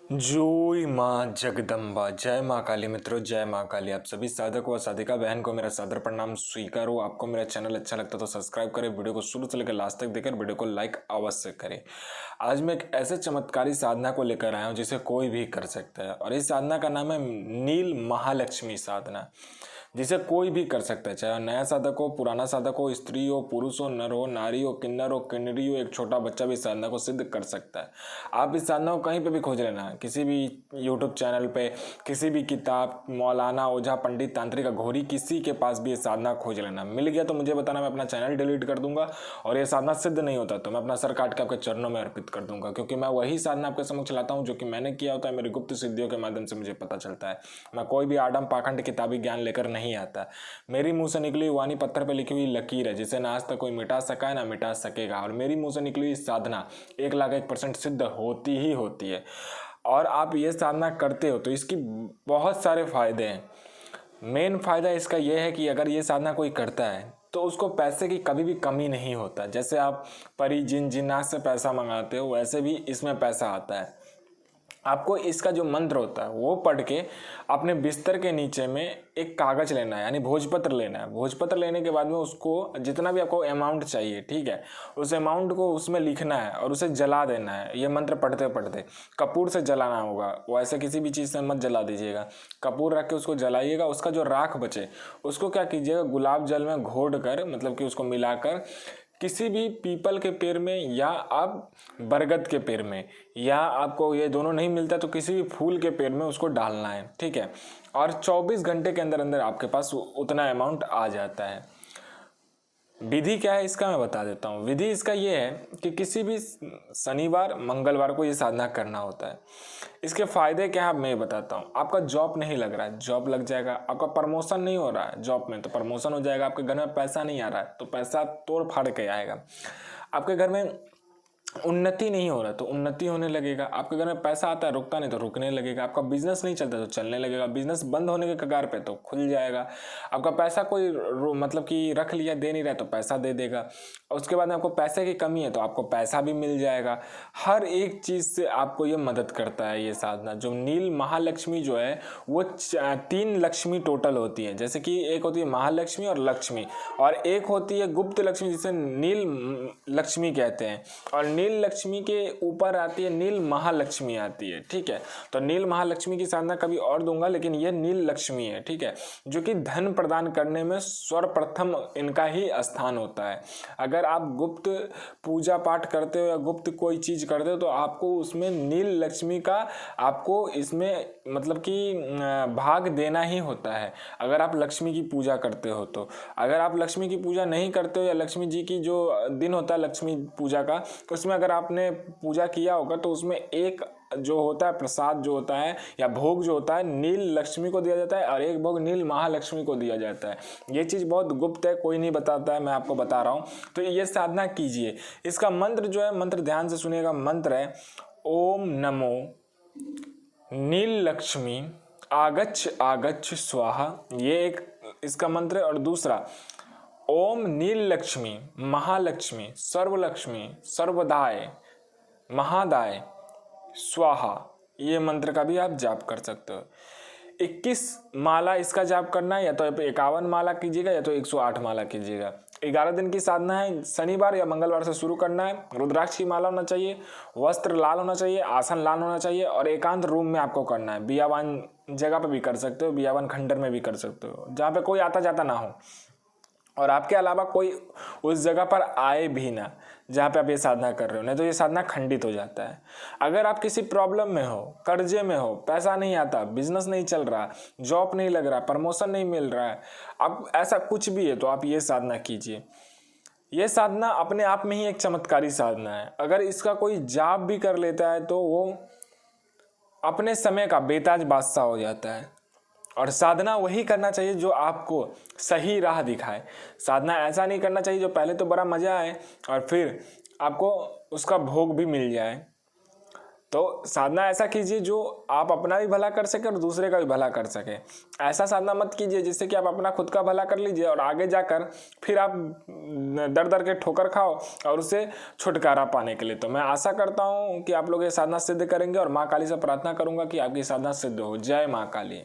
जय माँ जगदम्बा, जय माँ काली। मित्रों, जय माँ काली। आप सभी साधक व साधिका बहन को मेरा सादर प्रणाम स्वीकार हो। आपको मेरा चैनल अच्छा लगता तो सब्सक्राइब करें, वीडियो को शुरू से लेकर लास्ट तक देखकर वीडियो को लाइक अवश्य करें। आज मैं एक ऐसे चमत्कारी साधना को लेकर आया हूँ जिसे कोई भी कर सकता है, और इस साधना का नाम है नील महालक्ष्मी साधना, जिसे कोई भी कर सकता है, चाहे नया साधक हो, पुराना साधक हो, स्त्री हो, पुरुष हो, नर हो, नारी हो, किन्नर हो, किन्नरी हो, एक छोटा बच्चा भी इस साधना को सिद्ध कर सकता है। आप इस साधना को कहीं पे भी खोज लेना, किसी भी यूट्यूब चैनल पे, किसी भी किताब, मौलाना, ओझा, पंडित, तांत्रिक, अघोरी, किसी के पास भी ये साधना खोज लेना। मिल गया तो मुझे बताना, मैं अपना चैनल डिलीट कर दूंगा, और ये साधना सिद्ध नहीं होता तो मैं अपना सर काट के आपके चरणों में अर्पित कर दूंगा, क्योंकि मैं वही साधना आपके समक्ष लाता हूँ जो कि मैंने किया होता है, मेरी गुप्त सिद्धियों के माध्यम से मुझे पता चलता है। मैं कोई भी आडम पाखंड किताबी ज्ञान लेकर नहीं आता। मेरी मुंह से निकली वाणी पत्थर पे लिखी हुई लकीर है, जिसे ना आज तक कोई मिटा सका है ना मिटा सकेगा, और मेरी मुंह से निकली हुई साधना 1,01% सिद्ध होती ही होती है। और आप ये साधना करते हो तो इसकी बहुत सारे फायदे हैं। मेन फायदा इसका यह है कि अगर ये साधना कोई करता है तो उसको पैसे की कभी भी कमी नहीं होता। जैसे आप परी जिन जिन्नात से पैसा मंगाते हो, वैसे भी इसमें पैसा आता है। आपको इसका जो मंत्र होता है वो पढ़ के अपने बिस्तर के नीचे में एक कागज लेना है, यानी भोजपत्र लेना है। भोजपत्र लेने के बाद में उसको जितना भी आपको अमाउंट चाहिए, ठीक है, उस अमाउंट को उसमें लिखना है और उसे जला देना है। ये मंत्र पढ़ते पढ़ते कपूर से जलाना होगा, वैसे किसी भी चीज़ से मत जला दीजिएगा। कपूर रख के उसको जलाइएगा। उसका जो राख बचे उसको क्या कीजिएगा, गुलाब जल में घोट कर, मतलब कि उसको मिलाकर किसी भी पीपल के पेड़ में, या आप बरगद के पेड़ में, या आपको ये दोनों नहीं मिलता तो किसी भी फूल के पेड़ में उसको डालना है, ठीक है। और 24 घंटे के अंदर अंदर आपके पास उतना अमाउंट आ जाता है। विधि क्या है इसका मैं बता देता हूँ। विधि इसका ये है कि किसी भी शनिवार मंगलवार को ये साधना करना होता है। इसके फायदे क्या है मैं बताता हूँ। आपका जॉब नहीं लग रहा है, जॉब लग जाएगा। आपका प्रमोशन नहीं हो रहा है जॉब में, तो प्रमोशन हो जाएगा। आपके घर में पैसा नहीं आ रहा है तो पैसा तोड़ फाड़ के आएगा। आपके घर में उन्नति नहीं हो रहा तो उन्नति होने लगेगा। आपके घर में पैसा आता है, रुकता नहीं तो रुकने लगेगा। आपका बिजनेस नहीं चलता तो चलने लगेगा। बिजनेस बंद होने के कगार पे तो खुल जाएगा। आपका पैसा कोई मतलब कि रख लिया, दे नहीं रहा तो पैसा दे देगा। और उसके बाद में आपको पैसे की कमी है तो आपको पैसा भी मिल जाएगा। हर एक चीज़ से आपको ये मदद करता है ये साधना। जो नील महालक्ष्मी जो है वो 3 लक्ष्मी टोटल होती है। जैसे कि एक होती है महालक्ष्मी और लक्ष्मी, और एक होती है गुप्त लक्ष्मी जिसे नील लक्ष्मी कहते हैं, और नील लक्ष्मी के ऊपर आती है नील महालक्ष्मी आती है, ठीक है। तो नील महालक्ष्मी की साधना कभी और दूंगा, लेकिन यह नील लक्ष्मी है, ठीक है, जो कि धन प्रदान करने में सर्वप्रथम इनका ही स्थान होता है। अगर आप गुप्त पूजा पाठ करते हो या गुप्त कोई चीज करते हो तो आपको उसमें नील लक्ष्मी का आपको इसमें मतलब कि भाग देना ही होता है, अगर आप लक्ष्मी की पूजा करते हो तो। अगर आप लक्ष्मी की पूजा नहीं करते हो, या लक्ष्मी जी की जो दिन होता है लक्ष्मी पूजा का, उसमें अगर आपने पूजा किया होगा तो उसमें एक जो होता है प्रसाद जो होता है या भोग जो होता है नील लक्ष्मी को दिया जाता है, और एक भोग नील महालक्ष्मी को दिया जाता है। ये चीज़ बहुत गुप्त है, कोई नहीं बताता है, मैं आपको बता रहा हूँ। तो ये साधना कीजिए। इसका मंत्र जो है, मंत्र ध्यान से सुनिएगा। मंत्र है ओम नमो नील लक्ष्मी आगच्छ आगच्छ स्वाहा। ये एक इसका मंत्र है। और दूसरा ओम नील लक्ष्मी महालक्ष्मी सर्वलक्ष्मी सर्वदाय महादाय स्वाहा। ये मंत्र का भी आप जाप कर सकते हो। 21 माला इसका जाप करना है, या तो 51 माला कीजिएगा या तो 108 माला कीजिएगा। 11 दिन की साधना है। शनिवार या मंगलवार से शुरू करना है। रुद्राक्ष की माला होना चाहिए, वस्त्र लाल होना चाहिए, आसन लाल होना चाहिए, और एकांत रूम में आपको करना है। बियावान जगह पे भी कर सकते हो, बियावान खंडर में भी कर सकते हो, जहाँ पे कोई आता जाता ना हो, और आपके अलावा कोई उस जगह पर आए भी ना जहाँ पे आप ये साधना कर रहे हो, नहीं तो ये साधना खंडित हो जाता है। अगर आप किसी प्रॉब्लम में हो, कर्जे में हो, पैसा नहीं आता, बिजनेस नहीं चल रहा, जॉब नहीं लग रहा, प्रमोशन नहीं मिल रहा है, अब ऐसा कुछ भी है तो आप ये साधना कीजिए। ये साधना अपने आप में ही एक चमत्कारी साधना है। अगर इसका कोई जाप भी कर लेता है तो वो अपने समय का बेताज बादशाह हो जाता है। और साधना वही करना चाहिए जो आपको सही राह दिखाए। साधना ऐसा नहीं करना चाहिए जो पहले तो बड़ा मजा आए और फिर आपको उसका भोग भी मिल जाए। तो साधना ऐसा कीजिए जो आप अपना भी भला कर सके और दूसरे का भी भला कर सके। ऐसा साधना मत कीजिए जिससे कि आप अपना खुद का भला कर लीजिए और आगे जाकर फिर आप दर दर के ठोकर खाओ और उससे छुटकारा पाने के लिए। तो मैं आशा करता हूँ कि आप लोग ये साधना सिद्ध करेंगे और माँ काली से प्रार्थना करूंगा कि आपकी साधना सिद्ध हो। जय माँ काली।